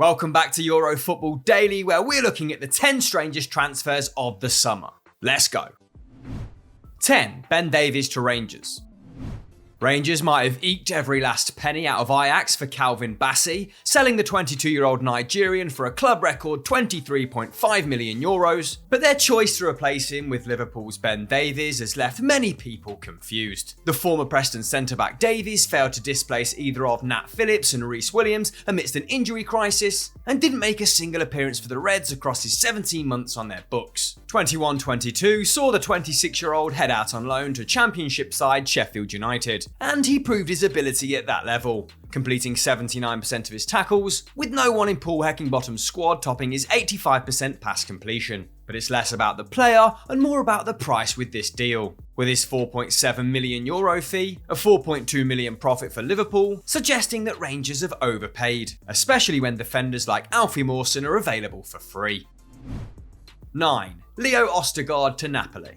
Welcome back to Euro Football Daily, where we're looking at the 10 strangest transfers of the summer. Let's go. 10. Ben Davies to Rangers. Rangers might have eked every last penny out of Ajax for Calvin Bassey, selling the 22-year-old Nigerian for a club record €23.5 million, but their choice to replace him with Liverpool's Ben Davies has left many people confused. The former Preston centre-back Davies failed to displace either of Nat Phillips and Reece Williams amidst an injury crisis, and didn't make a single appearance for the Reds across his 17 months on their books. 21-22 saw the 26-year-old head out on loan to Championship side Sheffield United, and he proved his ability at that level, completing 79% of his tackles, with no one in Paul Heckingbottom's squad topping his 85% pass completion. But it's less about the player and more about the price with this deal, with his €4.7 million fee, a €4.2 million profit for Liverpool, suggesting that Rangers have overpaid, especially when defenders like Alfie Mawson are available for free. 9. Leo Ostigard to Napoli.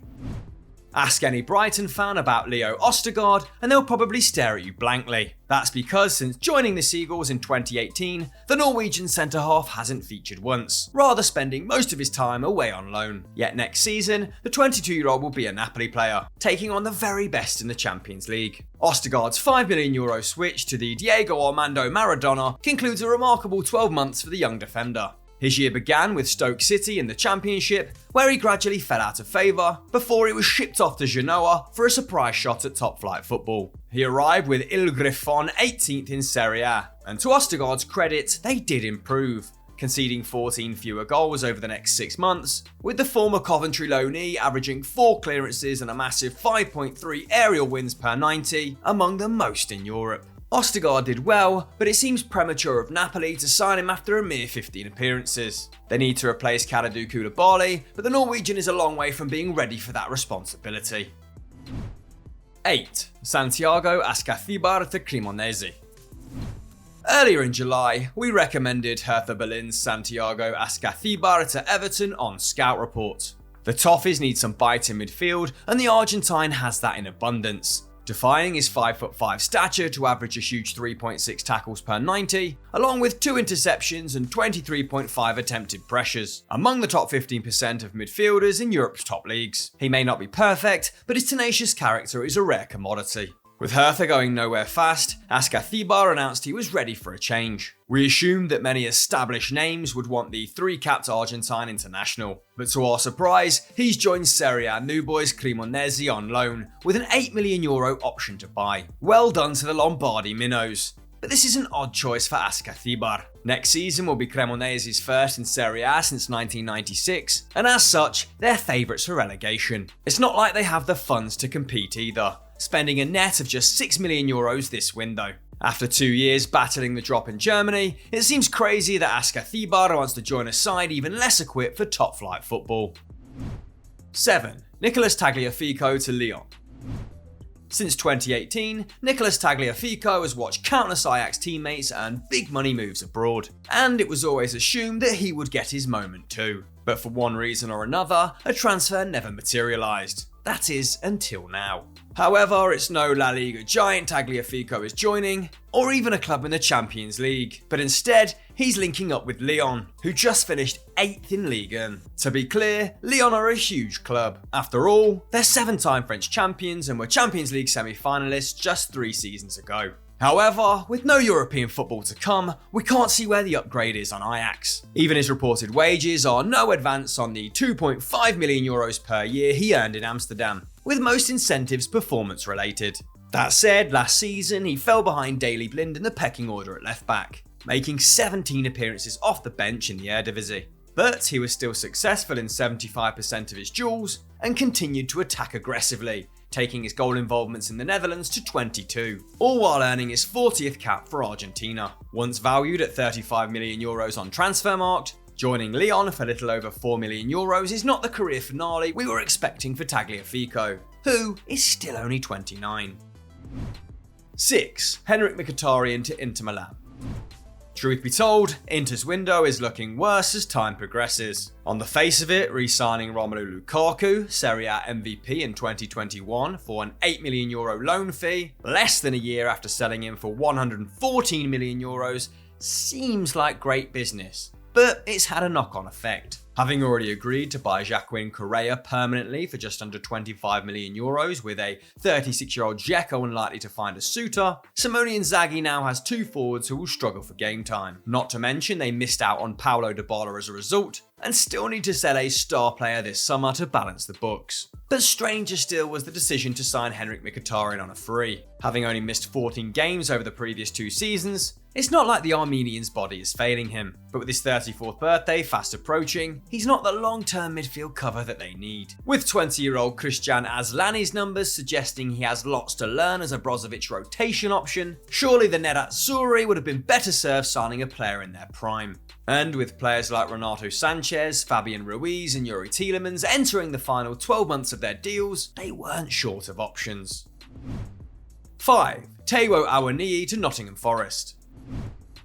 Ask any Brighton fan about Leo Ostigard and they'll probably stare at you blankly. That's because since joining the Seagulls in 2018, the Norwegian centre-half hasn't featured once, rather spending most of his time away on loan. Yet next season, the 22-year-old will be a Napoli player, taking on the very best in the Champions League. Ostigard's €5 million switch to the Diego Armando Maradona concludes a remarkable 12 months for the young defender. His year began with Stoke City in the Championship, where he gradually fell out of favour before he was shipped off to Genoa for a surprise shot at top-flight football. He arrived with Il Griffon 18th in Serie A, and to Ostigard's credit, they did improve, conceding 14 fewer goals over the next 6 months, with the former Coventry loanee averaging 4 clearances and a massive 5.3 aerial wins per 90, among the most in Europe. Ostigard did well, but it seems premature of Napoli to sign him after a mere 15 appearances. They need to replace Kalidou Koulibaly, but the Norwegian is a long way from being ready for that responsibility. 8. Santiago ASCACIBAR to CREMONESE. Earlier in July, we recommended Hertha Berlin's Santiago ASCACIBAR to Everton on Scout Report. The Toffees need some bite in midfield, and the Argentine has that in abundance, defying his 5'5" stature to average a huge 3.6 tackles per 90, along with 2 interceptions and 23.5 attempted pressures, among the top 15% of midfielders in Europe's top leagues. He may not be perfect, but his tenacious character is a rare commodity. With Hertha going nowhere fast, ASCACIBAR announced he was ready for a change. We assumed that many established names would want the 3-capped Argentine international, but to our surprise, he's joined Serie A new boys Cremonese on loan, with an €8 million option to buy. Well done to the Lombardi minnows. But this is an odd choice for ASCACIBAR. Next season will be Cremonese's first in Serie A since 1996, and as such, they're favourites for relegation. It's not like they have the funds to compete either, spending a net of just €6 million this window. After 2 years battling the drop in Germany, it seems crazy that ASCACIBAR wants to join a side even less equipped for top-flight football. 7. Nicolas Tagliafico to Lyon. Since 2018, Nicolas Tagliafico has watched countless Ajax teammates earn big money moves abroad, and it was always assumed that he would get his moment too. But for one reason or another, a transfer never materialised. That is, until now. However, it's no La Liga giant Tagliafico is joining, or even a club in the Champions League, but instead, he's linking up with Lyon, who just finished 8th in Ligue 1. To be clear, Lyon are a huge club. After all, they're 7-time French champions and were Champions League semi-finalists just 3 seasons ago. However, with no European football to come, we can't see where the upgrade is on Ajax. Even his reported wages are no advance on the €2.5 million per year he earned in Amsterdam, with most incentives performance related. That said, last season he fell behind Daley Blind in the pecking order at left back, making 17 appearances off the bench in the Eredivisie. But he was still successful in 75% of his duels and continued to attack aggressively, taking his goal involvements in the Netherlands to 22, all while earning his 40th cap for Argentina. Once valued at €35 million on Transfermarkt, joining Lyon for little over €4 million is not the career finale we were expecting for Tagliafico, who is still only 29. 6. Henrik Mkhitaryan to Inter Milan. Truth be told, Inter's window is looking worse as time progresses. On the face of it, re-signing Romelu Lukaku, Serie A MVP in 2021 for an €8 million loan fee, less than a year after selling him for €114 million, seems like great business, but it's had a knock-on effect. Having already agreed to buy Jacqueline Correa permanently for just under €25 million, with a 36-year-old Dzeko unlikely to find a suitor, Simone Inzaghi now has two forwards who will struggle for game time. Not to mention they missed out on Paulo Dybala as a result, and still need to sell a star player this summer to balance the books. But stranger still was the decision to sign Henrik Mkhitaryan on a free. Having only missed 14 games over the previous 2 seasons, it's not like the Armenian's body is failing him, but with his 34th birthday fast approaching, he's not the long-term midfield cover that they need. With 20-year-old Christian Aslani's numbers suggesting he has lots to learn as a Brozovic rotation option, surely the Nerazzurri would have been better served signing a player in their prime. And with players like Renato Sanchez, Fabian Ruiz and Yuri Tielemans entering the final 12 months of their deals, they weren't short of options. 5. Taiwo Awoniyi to Nottingham Forest.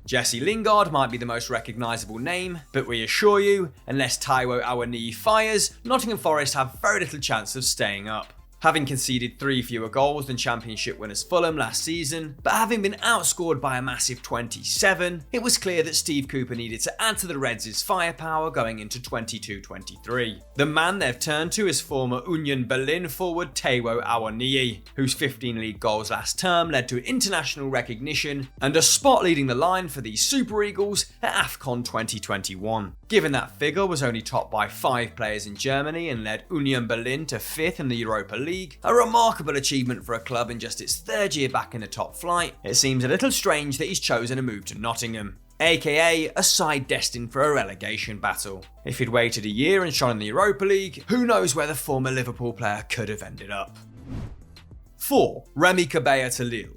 Jesse Lingard might be the most recognisable name, but we assure you, unless Taiwo Awoniyi fires, Nottingham Forest have very little chance of staying up. Having conceded 3 fewer goals than Championship winners Fulham last season, but having been outscored by a massive 27, it was clear that Steve Cooper needed to add to the Reds' firepower going into 22-23. The man they've turned to is former Union Berlin forward Taiwo Awoniyi, whose 15 league goals last term led to international recognition and a spot leading the line for the Super Eagles at AFCON 2021. Given that figure was only topped by 5 players in Germany and led Union Berlin to 5th in the Europa League, a remarkable achievement for a club in just its 3rd year back in the top flight, it seems a little strange that he's chosen a move to Nottingham, aka a side destined for a relegation battle. If he'd waited a year and shone in the Europa League, who knows where the former Liverpool player could have ended up. 4. Remy Cabella to Lille.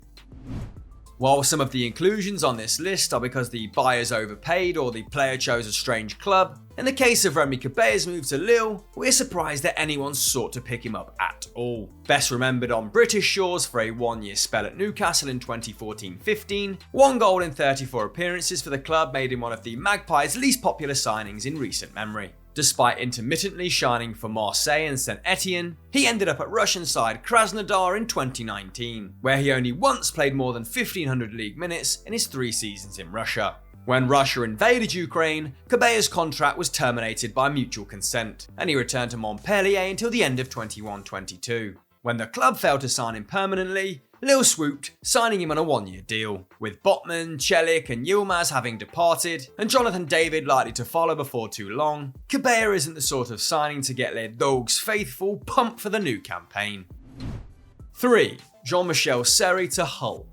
While some of the inclusions on this list are because the buyers overpaid or the player chose a strange club, in the case of Remy Cabella's move to Lille, we're surprised that anyone sought to pick him up at all. Best remembered on British shores for a 1-year spell at Newcastle in 2014-15, 1 goal in 34 appearances for the club made him one of the Magpies' least popular signings in recent memory. Despite intermittently shining for Marseille and St Etienne, he ended up at Russian side Krasnodar in 2019, where he only once played more than 1,500 league minutes in his 3 seasons in Russia. When Russia invaded Ukraine, Cabella's contract was terminated by mutual consent, and he returned to Montpellier until the end of 21-22. When the club failed to sign him permanently, Lille swooped, signing him on a 1-year deal. With Botman, Celik and Yilmaz having departed, and Jonathan David likely to follow before too long, Cabella isn't the sort of signing to get Les Dogs faithful pumped for the new campaign. 3. Jean-Michel Seri to Hull.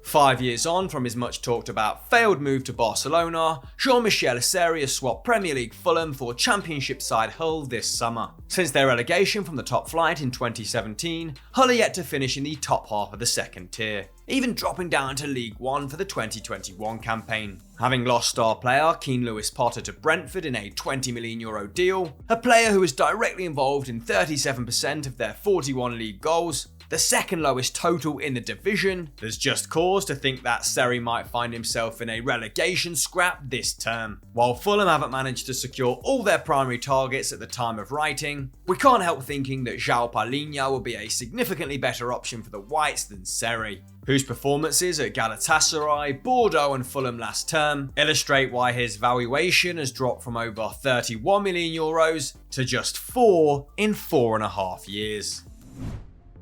5 years on from his much talked about failed move to Barcelona, Jean-Michel Seri has swapped Premier League Fulham for Championship side Hull this summer. Since their relegation from the top flight in 2017, Hull are yet to finish in the top half of the 2nd tier, even dropping down to League One for the 2021 campaign. Having lost star player Keane Lewis Potter to Brentford in a €20 million deal, a player who was directly involved in 37% of their 41 league goals, the 2nd lowest total in the division, there's just cause to think that Seri might find himself in a relegation scrap this term. While Fulham haven't managed to secure all their primary targets at the time of writing, we can't help thinking that João Palhinha will be a significantly better option for the Whites than Seri, whose performances at Galatasaray, Bordeaux and Fulham last term illustrate why his valuation has dropped from over €31 million to just 4 in 4.5 years.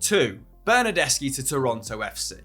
2. Bernardeschi to Toronto FC.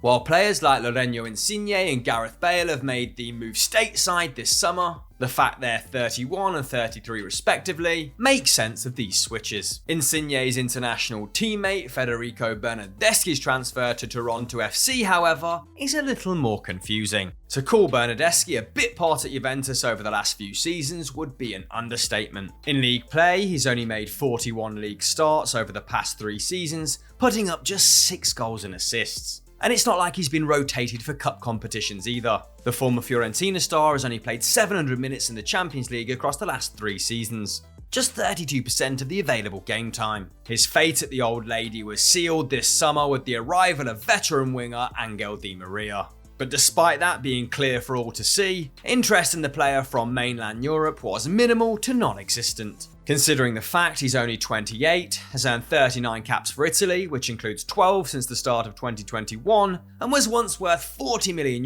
While players like Lourenço Insigne and Gareth Bale have made the move stateside this summer, the fact they're 31 and 33 respectively makes sense of these switches. Insigne's international teammate Federico Bernardeschi's transfer to Toronto FC, however, is a little more confusing. To call Bernardeschi a bit part at Juventus over the last few seasons would be an understatement. In league play, he's only made 41 league starts over the past 3 seasons, putting up just 6 goals and assists. And it's not like he's been rotated for cup competitions either. The former Fiorentina star has only played 700 minutes in the Champions League across the last 3 seasons, just 32% of the available game time. His fate at the Old Lady was sealed this summer with the arrival of veteran winger Angel Di Maria. But despite that being clear for all to see, interest in the player from mainland Europe was minimal to non-existent. Considering the fact he's only 28, has earned 39 caps for Italy, which includes 12 since the start of 2021, and was once worth €40 million,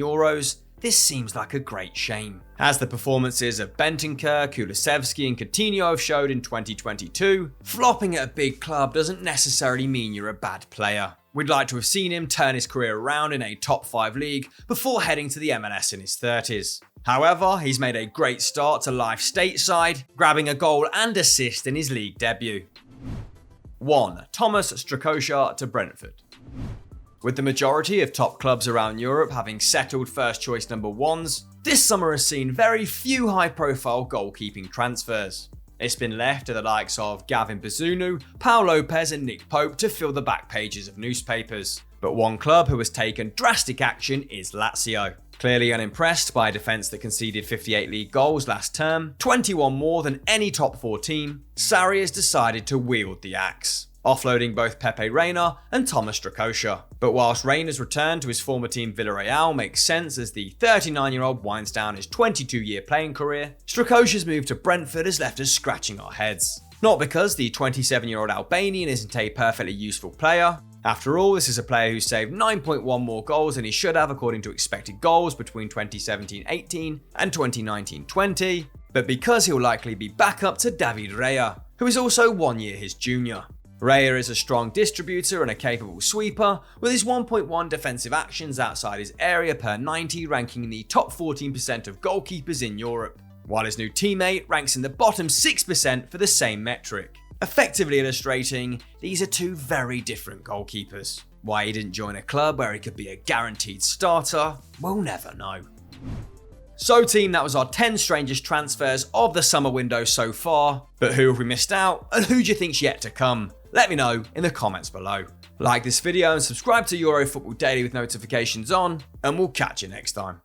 this seems like a great shame. As the performances of Bentancur, Kulusevski and Coutinho have showed in 2022, flopping at a big club doesn't necessarily mean you're a bad player. We'd like to have seen him turn his career around in a top 5 league before heading to the MLS in his 30s. However, he's made a great start to life stateside, grabbing a goal and assist in his league debut. 1. Thomas Strakosha to Brentford. With the majority of top clubs around Europe having settled first choice number 1s, this summer has seen very few high-profile goalkeeping transfers. It's been left to the likes of Gavin Bazunu, Paul Lopez and Nick Pope to fill the back pages of newspapers. But one club who has taken drastic action is Lazio. Clearly unimpressed by a defence that conceded 58 league goals last term, 21 more than any top 4 team, Sarri has decided to wield the axe, offloading both Pepe Reina and Thomas Strakosha. But whilst Reina's return to his former team Villarreal makes sense as the 39-year-old winds down his 22-year playing career, Strakosha's move to Brentford has left us scratching our heads. Not because the 27-year-old Albanian isn't a perfectly useful player. After all, this is a player who saved 9.1 more goals than he should have according to expected goals between 2017-18 and 2019-20, but because he'll likely be back up to David Raya, who is also 1 year his junior. Raya is a strong distributor and a capable sweeper, with his 1.1 defensive actions outside his area per 90 ranking in the top 14% of goalkeepers in Europe, while his new teammate ranks in the bottom 6% for the same metric. Effectively illustrating, these are two very different goalkeepers. Why he didn't join a club where he could be a guaranteed starter, we'll never know. So team, that was our 10 strangest transfers of the summer window so far, but who have we missed out and who do you think's yet to come? Let me know in the comments below. Like this video and subscribe to Euro Football Daily with notifications on, and we'll catch you next time.